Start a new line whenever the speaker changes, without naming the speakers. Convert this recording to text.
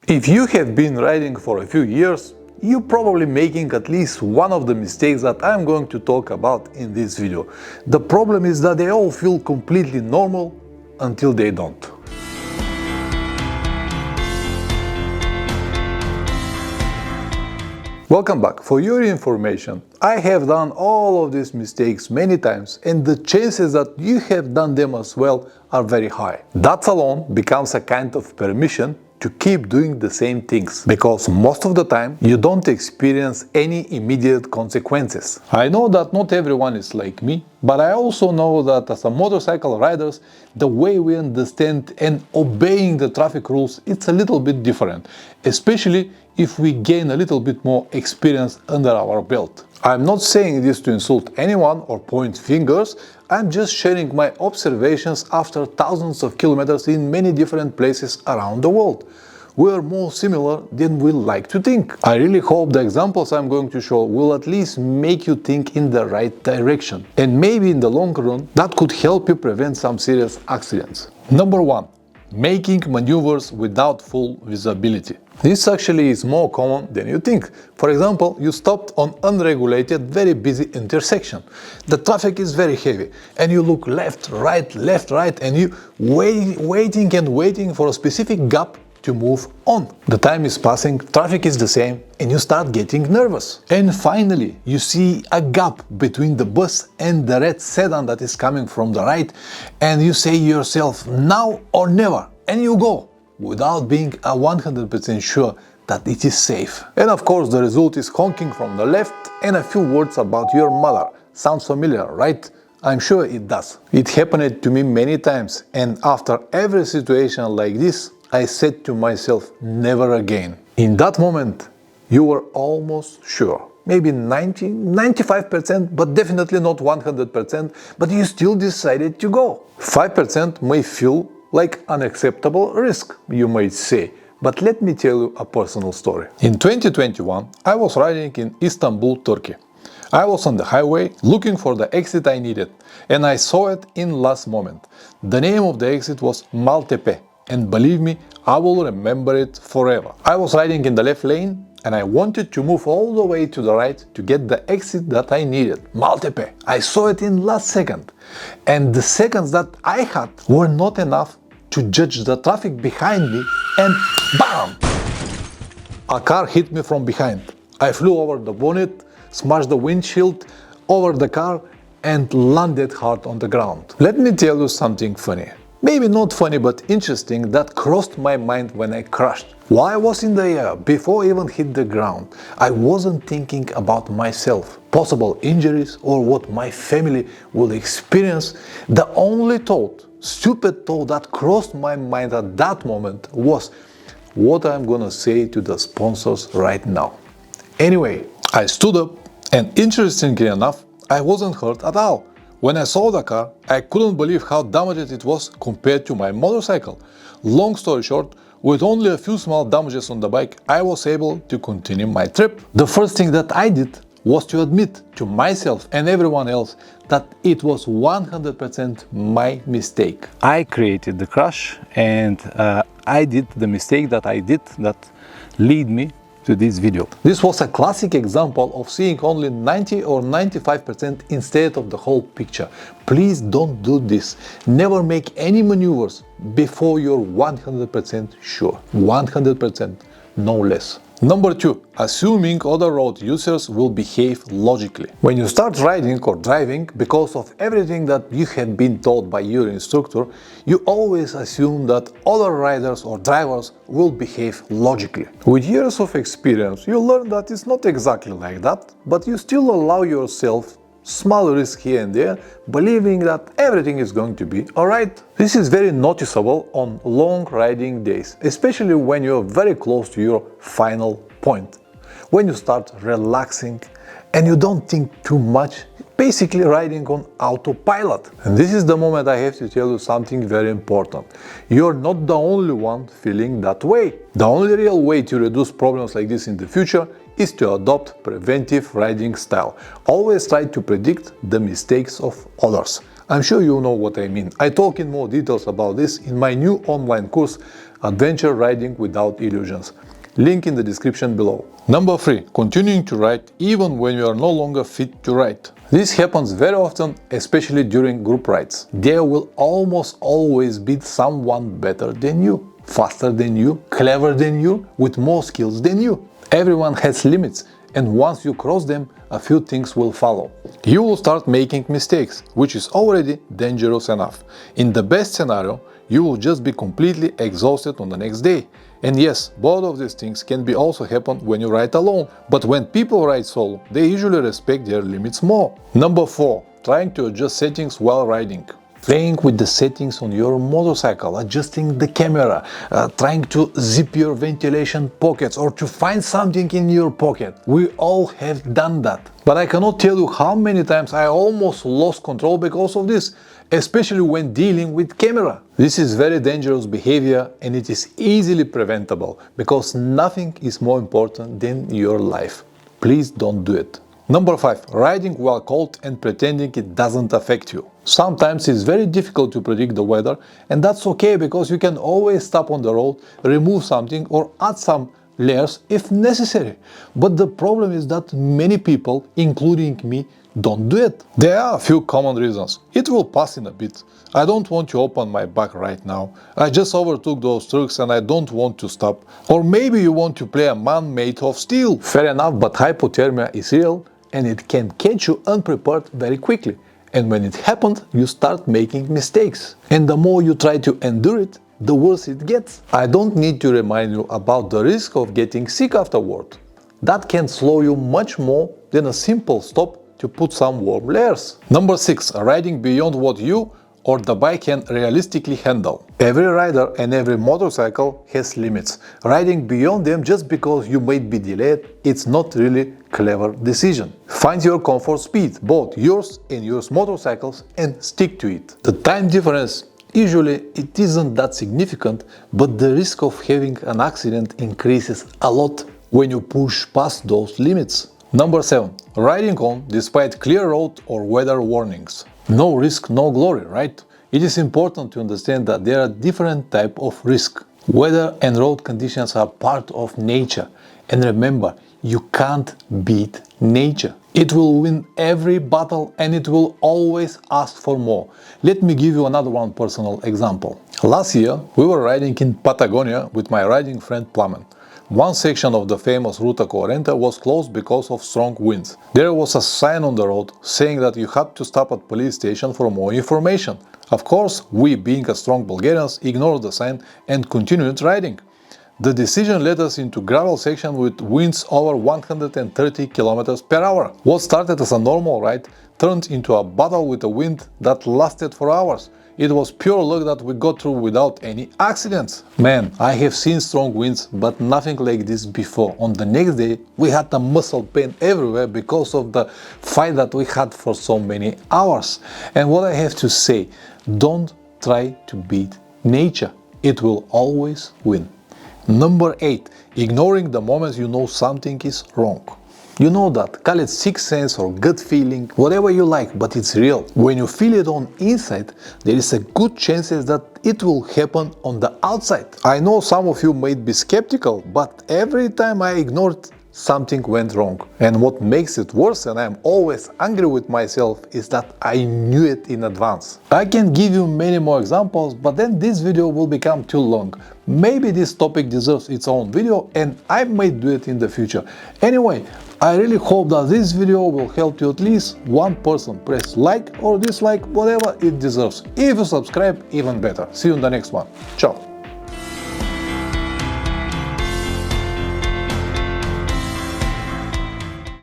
If you have been riding for a few years, you're probably making at least one of the mistakes that I'm going to talk about in this video. The problem is that they all feel completely normal until they don't. Welcome back. For your information, I have done all of these mistakes many times, and the chances that you have done them as well are very high. That alone becomes a kind of permission to keep doing the same things, because most of the time you don't experience any immediate consequences. I know that not everyone is like me, but I also know that as a motorcycle riders, the way we understand and obeying the traffic rules, it's a little bit different, especially if we gain a little bit more experience under our belt. I'm not saying this to insult anyone or point fingers, I'm just sharing my observations after thousands of kilometers in many different places around the world. We are more similar than we like to think. I really hope the examples I'm going to show will at least make you think in the right direction. And maybe in the long run, that could help you prevent some serious accidents. Number 1. Making maneuvers without full visibility. This actually is more common than you think. For example, you stopped on unregulated, very busy intersection. The traffic is very heavy, and you look left, right, and you waiting for a specific gap to move on. The time is passing, traffic is the same, and you start getting nervous. And finally, you see a gap between the bus and the red sedan that is coming from the right, and you say to yourself, now or never, and you go, without being 100% sure that it is safe. And of course, the result is honking from the left and a few words about your mother. Sounds familiar, right? I'm sure it does. It happened to me many times, and after every situation like this, I said to myself, never again. In that moment, you were almost sure. Maybe 90, 95%, but definitely not 100%, but you still decided to go. 5% may feel like unacceptable risk, you might say. But let me tell you a personal story. In 2021, I was riding in Istanbul, Turkey. I was on the highway looking for the exit I needed, and I saw it in last moment. The name of the exit was Maltepe, and believe me, I will remember it forever. I was riding in the left lane, and I wanted to move all the way to the right to get the exit that I needed. Maltepe. I saw it in last second. And the seconds that I had were not enough to judge the traffic behind me, and BAM! A car hit me from behind. I flew over the bonnet, smashed the windshield over the car, and landed hard on the ground. Let me tell you something funny. Maybe not funny, but interesting, that crossed my mind when I crashed. While I was in the air, before I even hit the ground, I wasn't thinking about myself, possible injuries, or what my family will experience. The only thought, stupid thought that crossed my mind at that moment was what I'm gonna say to the sponsors right now. Anyway, I stood up, and interestingly enough, I wasn't hurt at all. When I saw the car, I couldn't believe how damaged it was compared to my motorcycle. Long story short, with only a few small damages on the bike, I was able to continue my trip. The first thing that I did was to admit to myself and everyone else that it was 100% my mistake. I created the crash, and I did the mistake that I did that led me to this video. This was a classic example of seeing only 90 or 95% instead of the whole picture. Please don't do this. Never make any maneuvers before you're 100% sure. 100%, no less. Number 2. Assuming other road users will behave logically. When you start riding or driving, because of everything that you have been told by your instructor, you always assume that other riders or drivers will behave logically. With years of experience, you learn that it's not exactly like that, but you still allow yourself small risk here and there, believing that everything is going to be alright. This is very noticeable on long riding days, especially when you're very close to your final point. When you start relaxing and you don't think too much, basically riding on autopilot. And this is the moment I have to tell you something very important. You're not the only one feeling that way. The only real way to reduce problems like this in the future is to adopt preventive riding style. Always try to predict the mistakes of others. I'm sure you know what I mean. I talk in more details about this in my new online course, Adventure Riding Without Illusions. Link in the description below. Number 3. Continuing to ride even when you are no longer fit to ride. This happens very often, especially during group rides. There will almost always be someone better than you, faster than you, clever than you, with more skills than you. Everyone has limits, and once you cross them, a few things will follow. You will start making mistakes, which is already dangerous enough. In the best scenario, you will just be completely exhausted on the next day. And yes, both of these things can be also happen when you ride alone. But when people ride solo, they usually respect their limits more. Number 4. Trying to adjust settings while riding. Playing with the settings on your motorcycle, adjusting the camera, trying to zip your ventilation pockets or to find something in your pocket. We all have done that. But I cannot tell you how many times I almost lost control because of this, especially when dealing with camera. This is very dangerous behavior and it is easily preventable because nothing is more important than your life. Please don't do it. Number 5. Riding while cold and pretending it doesn't affect you. Sometimes it's very difficult to predict the weather, and that's okay because you can always stop on the road, remove something or add some layers if necessary. But the problem is that many people, including me, don't do it. There are a few common reasons. It will pass in a bit. I don't want to open my bag right now. I just overtook those trucks and I don't want to stop. Or maybe you want to play a man made of steel. Fair enough, but hypothermia is real and it can catch you unprepared very quickly. And when it happens, you start making mistakes. And the more you try to endure it, the worse it gets. I don't need to remind you about the risk of getting sick afterward. That can slow you much more than a simple stop to put some warm layers. Number 6. Riding beyond what you or the bike can realistically handle. Every rider and every motorcycle has limits. Riding beyond them just because you might be delayed, it's not really clever decision. Find your comfort speed, both yours and your motorcycles, and stick to it. The time difference, usually it isn't that significant, but the risk of having an accident increases a lot when you push past those limits. Number 7. Riding on despite clear road or weather warnings. No risk, no glory, right? It is important to understand that there are different types of risk. Weather and road conditions are part of nature. And remember, you can't beat nature. It will win every battle and it will always ask for more. Let me give you another one personal example. Last year, we were riding in Patagonia with my riding friend Plamen. One section of the famous Ruta Coherente was closed because of strong winds. There was a sign on the road saying that you had to stop at police station for more information. Of course, we, being a strong Bulgarians, ignored the sign and continued riding. The decision led us into gravel section with winds over 130 km per hour. What started as a normal ride turned into a battle with a wind that lasted for hours. It was pure luck that we got through without any accidents. Man, I have seen strong winds, but nothing like this before. On the next day, we had a muscle pain everywhere because of the fight that we had for so many hours. And what I have to say, don't try to beat nature. It will always win. Number 8. Ignoring the moments you know something is wrong. You know that, call it sixth sense or gut feeling, whatever you like, but it's real. When you feel it on inside, there is a good chance that it will happen on the outside. I know some of you might be skeptical, but every time I ignored, something went wrong. And what makes it worse, and I'm always angry with myself, is that I knew it in advance. I can give you many more examples, but then this video will become too long. Maybe this topic deserves its own video and I might do it in the future. Anyway, I really hope that this video will help you at least one person. Press like or dislike, whatever it deserves. If you subscribe, even better. See you in the next one. Ciao.